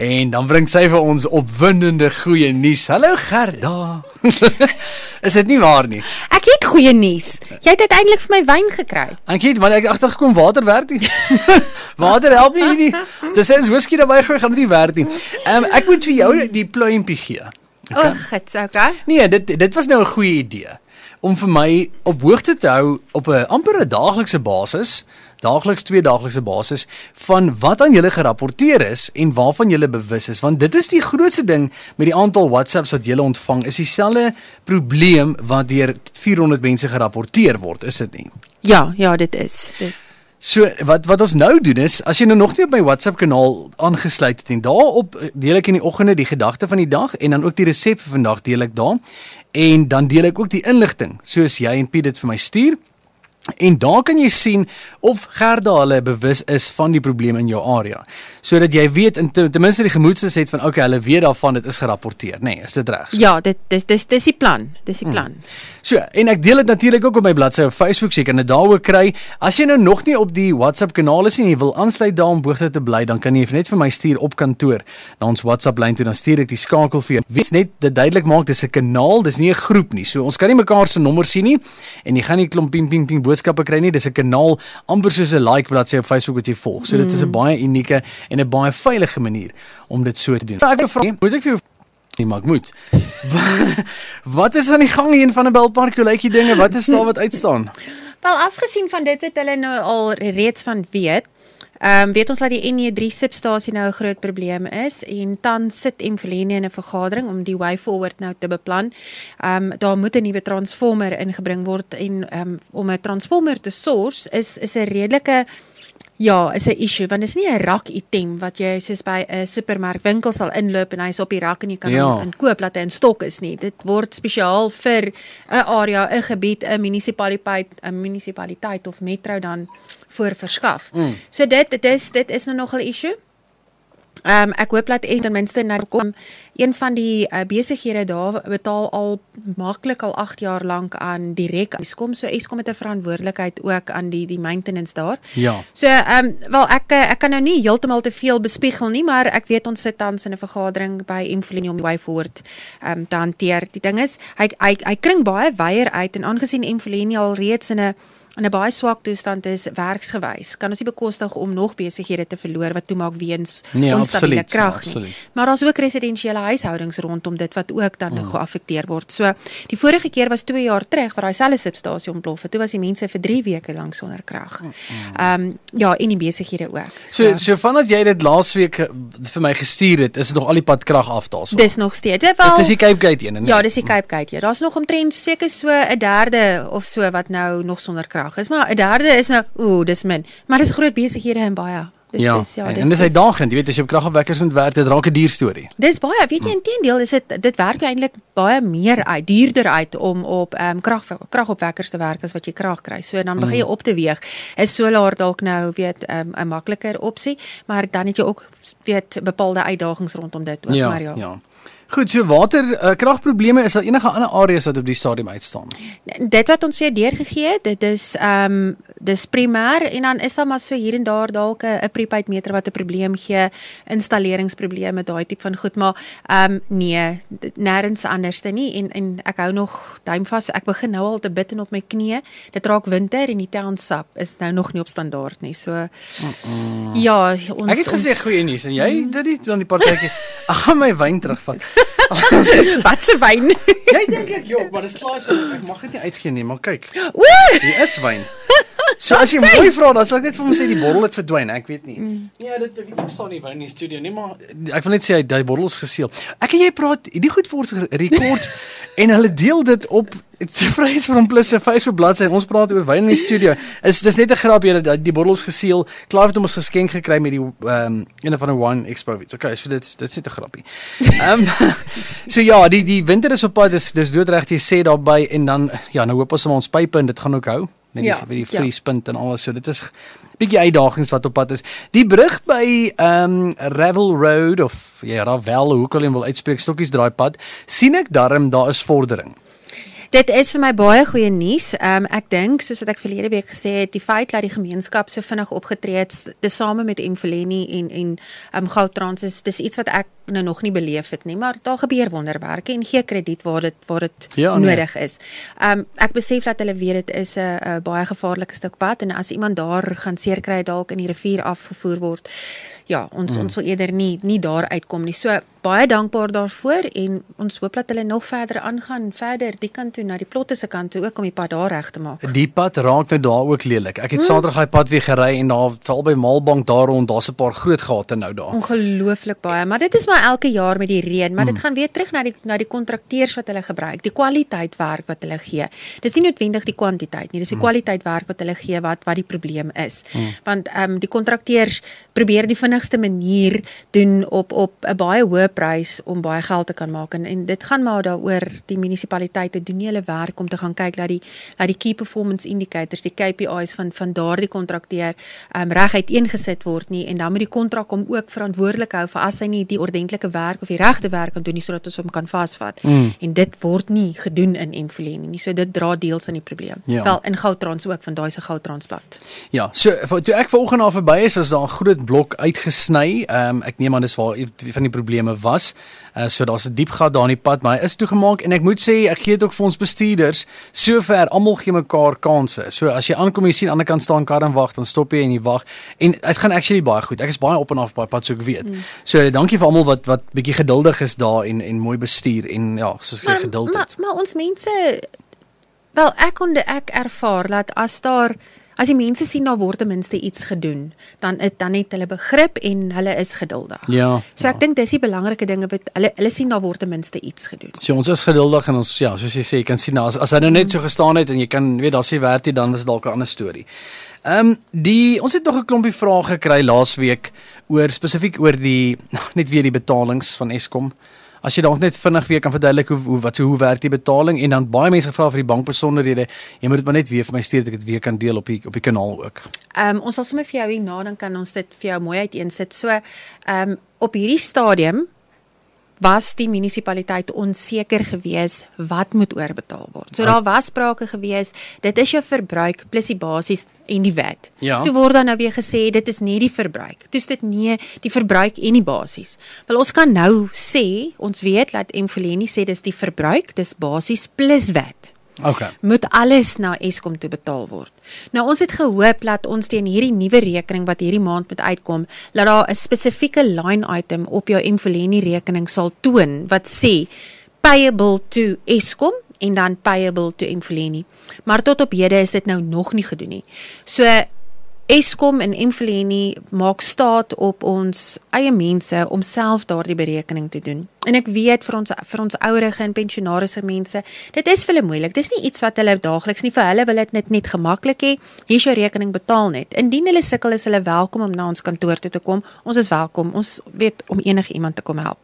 En dan bring sy vir ons opwindende goeie nuus. Hallo Gerda. Is dit nie waar nie? Ek het goeie nuus. Jy het uiteindelik vir my wyn gekry. Ek het, want ek agtergekom water werk nie. Water help nie. Dis eens whisky daarbey gooi, gaan dit nie werk nie. Ek moet vir jou die pluimpie gee. Okay. Gits, okay. Nee, dit was nou 'n goeie idee. Om vir my op hoogte te hou op 'n amper 'n daaglikse basis, tweedaaglikse basis, van wat aan julle gerapporteer is en waarvan julle bewus is, want dit is die grootste ding met die aantal WhatsApps wat julle ontvang, is dieselfde probleem wat deur 400 mense gerapporteer word, is dit nie? Ja, dit is. So, wat ons nou doen is, as jy nou nog nie op my WhatsApp kanaal aangesluit het en daarop deel ek in die oggende die gedagte van die dag en dan ook die resep vir vandag deel ek daar en dan deel ek ook die inligting, soos jy en Piet dit vir my stuur. En daar kan jy sien of Gerda hulle bewus is van die probleem in jou area. Sodat jy weet, ten minste die gemoedsrus het van, okay, hulle weet daarvan, dit is gerapporteer. Nee, is dit reg? Ja, dis die plan. Dis die plan. So, en ek deel dit natuurlik ook op my bladsy op Facebook, so jy kan dit daar ook kry. As jy nou nog nie op die WhatsApp kanaal is en jy wil aansluit daar om hoogte te bly, dan kan jy net vir my stuur op kantoor na ons WhatsApp lyn toe, dan stuur ek die skakel vir jou. Wees net dit duidelik maak, dis 'n kanaal, dis nie 'n groep nie. So ons kan nie mekaar se nommer sien nie en jy gaan nie klomp ping boodskappe kry nie. Dis 'n kanaal amper soos 'n like bladsy op Facebook wat jy volg. So dit is 'n baie unieke en 'n baie veilige manier om dit so te doen. Ek vra, moet ek vir jou nie, maar ek moet. Wat is aan die gang hier in Vanderbijlpark? Hoe lyk die dinge? Wat is daar wat uitstaan? Wel, afgesien van dit wat hulle nou al reeds van weet ons dat die NE3 substasie nou 'n groot probleem is en tans sit Emfuleni in 'n vergadering om die way forward nou te beplan. Daar moet 'n nuwe transformer ingebring word en om 'n transformer te source is 'n redelike is 'n issue, want dit is nie 'n rak item wat jy soos by 'n supermarkwinkel sal inloop en hy is op die rak en jy kan hom inkoop dat hy in stok is nie. Dit word spesiaal vir 'n area, 'n gebied, 'n munisipaliteit of metro dan voor verskaf. So dit is nou nog 'n issue. Ek hoop dat ten minste na kom. Een van die besighede daar betaal al maklik al 8 jaar lank aan direk aan Eskom. So Eskom het 'n verantwoordelikheid ook aan die maintenance daar. Ja. So wel ek kan nou nie heeltemal te veel bespiegel nie, maar ek weet ons sit tans in 'n vergadering by Emfuleni om die way forward te hanteer. Die ding is, hy kring baie weier uit en aangesien Emfuleni al reeds in 'n baie swak toestand is werksgewys, kan ons nie bekostig om nog besighede te verloor wat toemaak weens onstabiele krag nie. Maar daar's ook residensiële huishoudings rondom dit wat ook dan geaffekteer word. So die vorige keer was 2 jaar terug waar daai selfde substasie ontplof het. Toe was die mense vir 3 weke lank sonder krag. En die besighede ook. So vandat jy dit laasweek vir my gestuur het, is dit nog al die pad krag af daarso. Dis nog steeds. Dis die Cape Gate ene. Ja, dis die Cape Gate. Ja, daar's nog omtrent seker so 1/3 of so wat nou nog sonder krag is, maar 1/3 is nou, dis min. Maar dis groot besighede en baie. En dis uitdagend, jy weet, as jy op kragopwekkers moet werk, dit raak 'n duur storie. Dis baie, weet jy, inteendeel is dit werk eintlik baie meer uit, duurder uit om op kragopwekkers te werk as wat jy krag kry. So dan begin jy op te weeg. Is solar dalk nou weet 'n makliker opsie, maar dan het jy ook weet bepaalde uitdagings rondom dit ook, maar ja. Goed, so kragprobleme, is daar enige ander areas wat op die stadium uitstaan? Dit wat ons weer deurgegee het, dit is dis primêr en dan is daar maar so hier en daar dalk 'n prepaid meter wat 'n probleem gee, installeringsprobleme, daai tipe van goed, maar nee, nêrens anderste nie en ek hou nog duim vas, ek begin nou al te bid en op my knieë. Dit raak winter en die townsap is nou nog nie op standaard nie. So ja, ek het gesê goeie nuus en jy dit nie dan die partytjie. Ek gaan my wyn terugvat. Wat se wyn? Jy dink ek maar dis klaar so ek mag dit nie uitgee nie, maar kyk. Hier is wyn. So as jy mooi vra, dan sal ek net vir hom sê die bottel het verdwyn, ek weet nie. Ja, dit weet ek staan nie wyn in die studio nie, maar ek wil net sê die bottel is geseël. Ek en jy praat, hierdie goed word gerekord en hulle deel dit op Vryheidsfront Plus se Facebook bladsy en ons praat oor wyn in die studio. Dis net 'n grapie dat die bottel is geseël. Klaar het hom ons geskenk gekry met die een van 'n wine expo iets. Okay, so dit's net 'n grapie. So ja, die winter is op pad, dis doodreg jy sê daarby en dan nou hoop ons pype en dit gaan ook hou. Met die vriespunt en alles, so dit is bietjie uitdagings wat op pad is. Die brug by Ravel Road of Ravel, hoe kan jy wil uitspreek, Stokkies Draaipad, sien ek darm daar is vordering. Dit is vir my baie goeie nuus. Ek dink, soos wat ek verlede week gesê het, die feit dat die gemeenskap so vinnig opgetree het, tesame met Mfoleni en Gautrans, dis iets wat ek nou nog nie beleef het nie, maar daar gebeur wonderwerke en gee krediet waar dit nodig is. Ek besef dat hulle weet dit is 'n baie gevaarlike stuk pad en as iemand daar gaan seerkry dalk in die rivier afgevoer word, ja, ons sal eerder nie daar uitkom nie. So baie dankbaar daarvoor en ons hoop dat hulle nog verder aangaan, verder die kant toe, na die plotte se kant toe ook om die pad daar reg te maak. Die pad raak nou daar ook lelik. Ek het Saterdag daai pad weer gery en daar veral by Maalbank daar rond, daar's 'n paar groot gate nou daar. Ongelooflik baie, maar dit is maar elke jaar met die reën, maar dit gaan weer terug na die kontrakteurs wat hulle gebruik, die kwaliteit werk wat hulle gee. Dis nie noodwendig die kwantiteit nie, dis die kwaliteit werk wat hulle gee wat die probleem is. Want die kontrakteurs probeer die vinnigste manier doen op 'n baie hoë prys om baie geld te kan maak en dit gaan maar daaroor die munisipaliteite doen nie hulle werk om te gaan kyk dat die key performance indicators, die KPIs van daardie kontrakteur reg uiteengesit word nie en dan moet die kontrak hom ook verantwoordelik hou vir as hy nie die ordentlike werk of die regte werk kan doen nie sodat ons hom kan vasvat. En dit word nie gedoen in Mfoleni nie. So dit dra deels aan die probleem. Wel in Gautrans ook, van daai se Gautransblad. Ja, so toe ek vanoggend daar verby is, was daar 'n groot blok uitgesny. Ek neem aan dis waar van die probleme was. So daar's 'n diep gat daar in die pad, maar hy is toegemaak en ek moet sê ek gee dit ook vir ons bestuurders. Sover almal gee mekaar kansse. So as jy aankom en jy sien aan die ander kant staan kar en wag, dan stop jy en jy wag. En dit gaan actually baie goed. Ek is baie op en af by pad, so ek weet. So dankie vir almal wat bietjie geduldig is daar en mooi bestuur en ja, soos ek sê geduld het. Maar ons mense, wel ek ervaar dat as die mense sien daar word ten minste iets gedoen, dan het hulle begrip en hulle is geduldig. Ja. So ek dink dis die belangrike dinge wat hulle sien daar word ten minste iets gedoen. So ons is geduldig en ons ja, soos jy sê, jy kan sien as hy nou net so gestaan het en jy kan weet daar sê werk dit dan is dalk 'n ander storie. Ons het nog 'n klompie vrae gekry laasweek spesifiek oor net weer die betalings van Eskom. As jy dalk net vinnig weer kan verduidelik hoe werk die betaling en dan baie mense vra vir die bankbesonderhede. Jy moet dit maar net weer vir my stuur dat ek dit weer kan deel op die kanaal ook. Ons sal sommer vir jou hierna dan kan ons dit vir jou mooi uiteensit. So op hierdie stadium was die munisipaliteit onseker gewees wat moet oorbetaal word. So daar was sprake gewees, dit is jou verbruik plus die basis en die VAT. Ja. Toe word dan nou weer gesê, dit is nie die verbruik. Toe is dit nie die verbruik en die basis. Wel ons kan nou sê, ons weet dat Mfoleni sê dis die verbruik, dis basis plus VAT. Okay. Moet alles na Eskom toe betaal word. Nou ons het gehoop dat ons teen hierdie nuwe rekening wat hierdie maand moet uitkom, dat daar 'n spesifieke line item op jou Mfoleni rekening sal toon wat sê payable to Eskom en dan payable to Mfoleni. Maar tot op hede is dit nou nog nie gedoen nie. So Eskom en Mfoleni maak staat op ons eie mense om self daardie berekening te doen. En ek weet vir ons ouerige en pensionaarse mense, dit is vir hulle moeilik. Dis nie iets wat hulle daagliks nie vir hulle wil dit net gemaklik hê. Hier is jou rekening, betaal net. Indien hulle sukkel is hulle welkom om na ons kantoor toe te kom. Ons is welkom. Ons weet om enige iemand te kom help.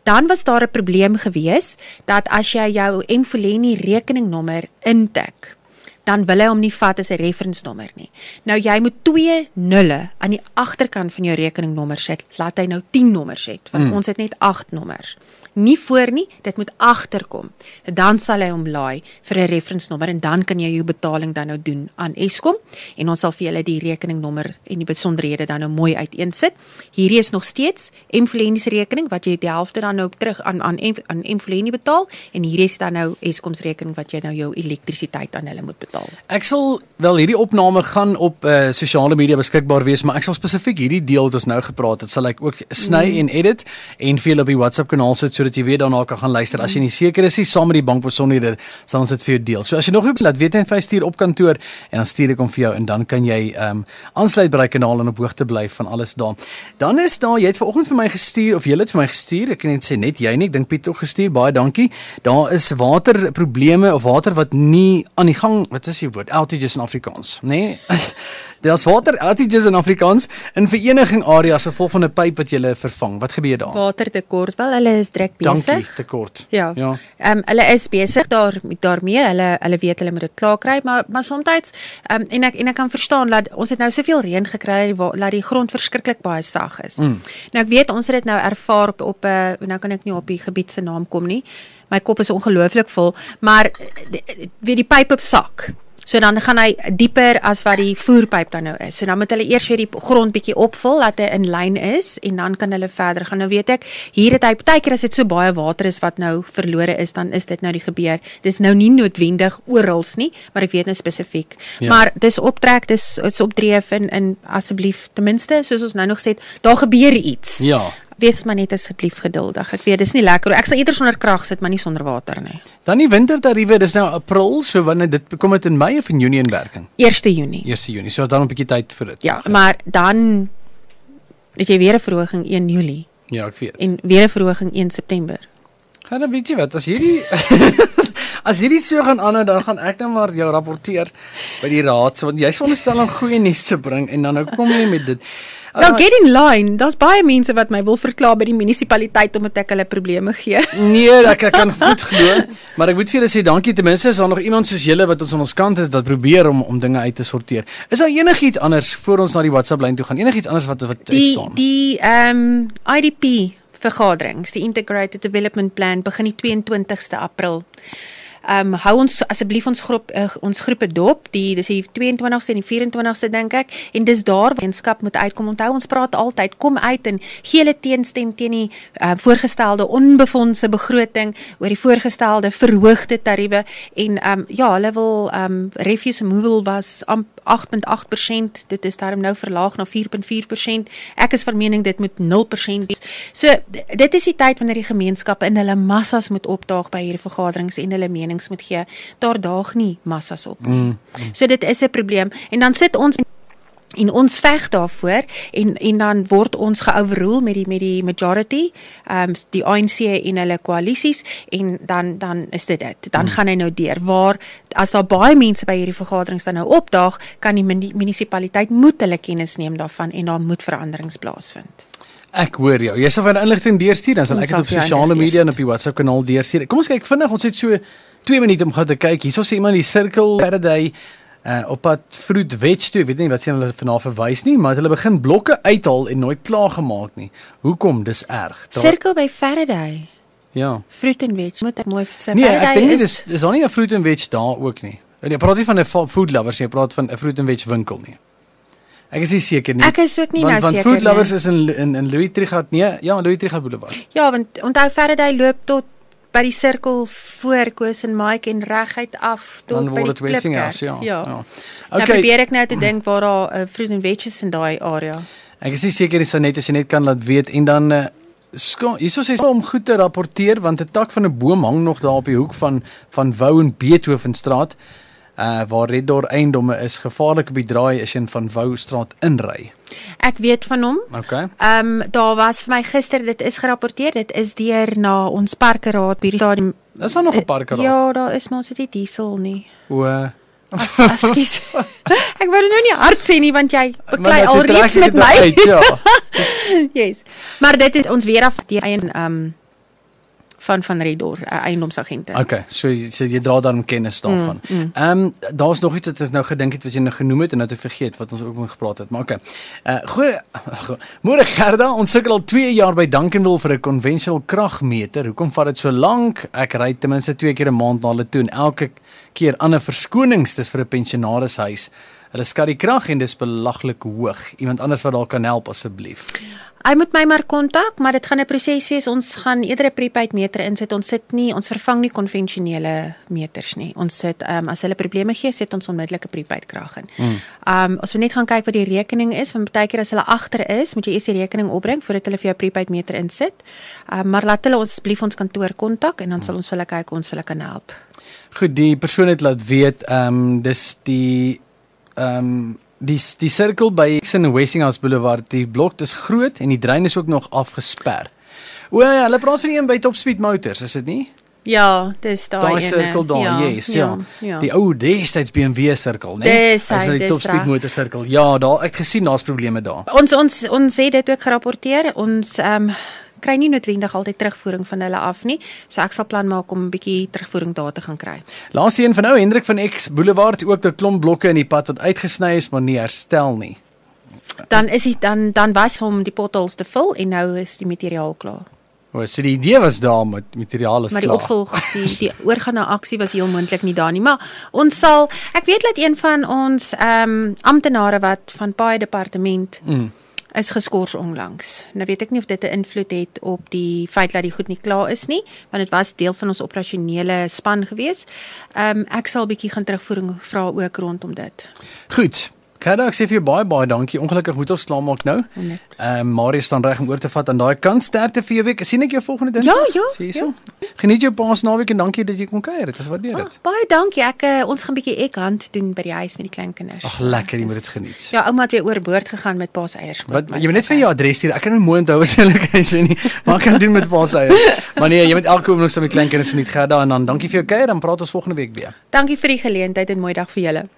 Dan was daar 'n probleem gewees dat as jy jou Mfoleni rekeningnommer intik, dan wil hy hom nie vat as 'n reference nommer nie. Nou jy moet 2 nulle aan die agterkant van jou rekeningnommer sit, laat hy nou 10 nommers het, want ons het net 8 nommers. Nie voor nie, dit moet agterkom. Dan sal hy hom laai vir 'n reference nommer en dan kan jy jou betaling dan nou doen aan Eskom en ons sal vir julle die rekeningnommer en die besonderhede dan nou mooi uiteensit. Hierdie is nog steeds Mfoleni se rekening wat jy die helfte dan nou terug aan Mfoleni betaal en hierdie is dan nou Eskom se rekening wat jy nou jou elektrisiteit aan hulle moet betaal. Ek sal hierdie opname gaan op sosiale media beskikbaar wees, maar ek sal spesifiek hierdie deel wat ons nou gepraat het, sal ek ook sny en edit en vir julle op die WhatsApp kanaal sit sodat jy weer daarna kan gaan luister. As jy nie seker is nie, saam met die bankbesonderhede sal ons dit vir jou deel. So as jy nog iets laat weet en vir stuur op kantoor en dan stuur ek hom vir jou en dan kan jy aansluit by die kanaal en op hoogte bly van alles daar. Dan is daar, jy het vanoggend vir my gestuur of jy het vir my gestuur, ek kan net sê net jy nie, ek dink Piet ook gestuur, baie dankie. Daar is waterprobleme of water wat nie aan die gang, wat is die woord? Outages in Afrikaans, nee? Daar's water outages in Afrikaans in vereniging areas as gevolg van 'n pyp wat jy vervang. Wat gebeur daar? Watertekort, wel hulle is druk besig. Dankie, tekort. Ja. Hulle is besig daarmee. Hulle weet hulle moet dit klaar kry, maar soms en ek kan verstaan dat ons het nou soveel reën gekry dat die grond verskriklik baie sag is. Nou ek weet ons het dit nou ervaar op nou kan ek nie op die gebied se naam kom nie. my kop is ongelooflik vol, maar weer die pyp op sak. So dan gaan hy dieper as wat die voerpyp dan nou is. So dan moet hulle eers weer die grond bietjie opvul, dat hy in lyn is, en dan kan hulle verder gaan. Nou weet ek, hier het hy, partykeer as dit so baie water is wat nou verlore is, dan is dit nou die gebeur. Dis nou nie noodwendig orals nie, maar ek weet nou spesifiek. Ja. Maar dis optrek, dis opdreef, en asseblief, ten minste, soos ons nou nog sê, daar gebeur iets. Ja. Wees maar net asseblief geduldig. Ek weet, dis nie lekker. Ek sal eerder sonder krag sit, maar nie sonder water nie. Dan die wintertariewe, dis nou April, so wanneer dit kom dit in Mei of in Junie in werking? 1 Junie. 1 Junie, so dan 'n bietjie tyd vir dit. Ja, maar dan het jy weer 'n verhoging 1 Julie. Ja, ek weet. En weer 'n verhoging 1 September. Ja, dan weet jy wat, as hierdie as hierdie so gaan aanhou, dan gaan ek dan maar jou rapporteer by die raad, want jy's veronderstel om goeie nuus te bring, en dan nou kom jy met dit. Nou, get in line. Daar's baie mense wat my wil verklaar by die munisipaliteit omdat ek hulle probleme gee. Nee, ek kan goed glo, maar ek moet vir julle sê dankie, ten minste is daar nog iemand soos julle wat ons aan ons kant het wat probeer om dinge uit te sorteer. Is daar enigiets anders voor ons na die WhatsApp lyn toe gaan? Enigiets anders wat uitstaan? Die IDP vergaderings, die Integrated Development Plan, begin die 22ste April. Hou ons asseblief ons groepe dop, dis die 22ste en die 24ste dink ek, en dis daar wetenskap moet uitkom. Onthou, ons praat altyd, kom uit en gee hulle teenstem teen die voorgestelde onbefondse begroting oor die voorgestelde verhoogde tariewe, en hulle wil refuse removal was 8.8%, dit is daarom nou verlaag na 4.4%. Ek is van mening dit moet 0% wees. So, dit is die tyd wanneer die gemeenskappe in hulle massas moet opdaag by hierdie vergaderings en hulle menings moet gee. Daar daag nie massas op. So dit is 'n probleem. En dan sit ons en ons veg daarvoor, en dan word ons geoverrule met die majority, die ANC en hulle koalisies, en dan is dit. Dan gaan hy nou deur. Waar, as daar baie mense by hierdie vergaderings dan nou opdaag, kan die munisipaliteit moet hulle kennis neem daarvan, en daar moet veranderings plaasvind. Ek hoor jou. Jy sal vir 'n inligting deurstuur, dan sal ek dit op sosiale media en op die WhatsApp kanaal deurstuur. Kom ons kyk vinnig, ons het so 2 minute om gaan te kyk. Hierso sê iemand die Circle Faraday op pad Fruit Veg toe. Ek weet nie wat sien hulle vanaf verwys nie, maar hulle begin blokke uithaal en nooit klaar gemaak nie. Hoekom? Dis erg. Circle by Faraday. Ja. Fruit and Veg. Moet ek mooi sê. Nee, ek dink nie dis daar nie 'n Fruit and Veg daar ook nie. Jy praat nie van 'n food lovers, jy praat van 'n Fruit and Veg winkel nie. Ek is nie seker nie. Ek is ook nie nou seker nie. Want Food Lovers is in Louis Trichardt, Louis Trichardt Boulevard. Ja, want onthou Faraday loop tot by die sirkel voor Koos en Mike en reguit af tot by die Klipkerk. Ja. Okay. Nou probeer ek nou te dink waar daar Fruit and Veg is in daai area. Ek is nie seker nie, Sanet, as jy net kan laat weet, en dan hierso sê om goed te rapporteer, want 'n tak van 'n boom hang nog daar op die hoek van Wou en Beethovenstraat. Waar Red Door Eiendomme is, gevaarlik op die draai as jy van Woustraat inry. Ek weet van hom. Okay. Daar was vir my gister, dit is gerapporteer, dit is deur na ons parkeraad by die stadium. Is daar nog 'n parkeraad? Ja, daar is, maar ons het nie diesel nie. Ekskuus. Ek wou nou nie hard sê nie, want jy beklei alreeds met my. Uit, ja. Yes. Maar dit is ons weer af die eie van Red Door, eiendomsagente. Okay, so jy dra daarom kennis daarvan. Daar's nog iets wat ek nou gedink het wat jy nou genoem het en dat ek vergeet wat ons ook mee gepraat het, maar okay. Môre Gerda, ons sukkel al 2 jaar by Duncanville vir 'n conventional kragmeter. Hoekom vat dit so lank? Ek ry ten minste 2 keer 'n maand na hulle toe en elke keer ander verskonings, dis vir 'n pensionarishuis. Hulle skat die krag en dis belaglik hoog. Iemand anders wat daar kan help asseblief. Hy moet my maar kontak, maar dit gaan 'n proses wees. Ons gaan eerder 'n prepaid meter insit. Ons vervang nie konvensionele meters nie. Ons sit as hulle probleme gee, sit ons onmiddellik 'n prepaid krag in. As we net gaan kyk wat die rekening is, want baie keer as hulle agter is, moet jy eers die rekening opbring voordat hulle vir jou prepaid meter insit. Maar laat hulle asseblief ons kantoor kontak en dan sal ons vir hulle kyk hoe ons hulle kan help. Goed, die persoon het laat weet, dis die sirkel by Westinghouse Boulevard, die blok is groot en die drein is ook nog afgesper. O ja, hulle praat van die een by Top Speed Motors, is dit nie? Ja, dis daai ene. Sirkel daar, ja, yes, ja. Die ou destyds BMW sirkel, né? Dis die Top Speed Motor sirkel. Ja, daar ek gesien daar's probleme daar. Ons het dit ook gerapporteer. Ons kry nie noodwendig altyd terugvoering van hulle af nie. So ek sal plan maak om 'n bietjie terugvoering daar te gaan kry. Laaste een van nou, Hendrik van X Boulevard, ook 'n klomp blokke in die pad wat uitgesny is, maar nie herstel nie. Dan was hom die potholes te vul en nou is die materiaal klaar. So die idee was daar met materiaal is maar die klaar. opvolg, die oorgaan na aksie was heel moontlik nie daar nie, maar ons sal, ek weet dat een van ons amptenare wat van Paai departement is geskort onlangs. Nou weet ek nie of dit 'n invloed het op die feit dat die goed nie klaar is nie, want dit was deel van ons operasionele span gewees. Ek sal bietjie gaan terugvoering vra ook rondom dit. Goed. Gerda, ek sê vir jou baie dankie. Ongelukkig moet ons klaarmaak nou. Marius staan reg om oor te vat aan daai kant. Sterkte vir jou week. Sien ek jou volgende Dinsdag? Ja. Sê so. Geniet jou Paasnaweek en dankie dat jy kon kuier. Dit was waardeer dit. Baie dankie. Ons gaan bietjie ekhand doen by die huis met die kleinkinders. Ag, lekker, jy moet dit geniet. Ja, ouma het weer oorboord gegaan met paaseiers. Wat jy moet net vir jou adres stuur. Ek kan nie mooi onthou wat jy is nie. Maar ek kan doen met paaseiers. Maar nee, jy moet elke oomblik saam met kleinkinders geniet, Gerda, en dan dankie vir jou kuier, dan praat ons volgende week weer. Dankie vir die geleentheid en mooi dag vir julle.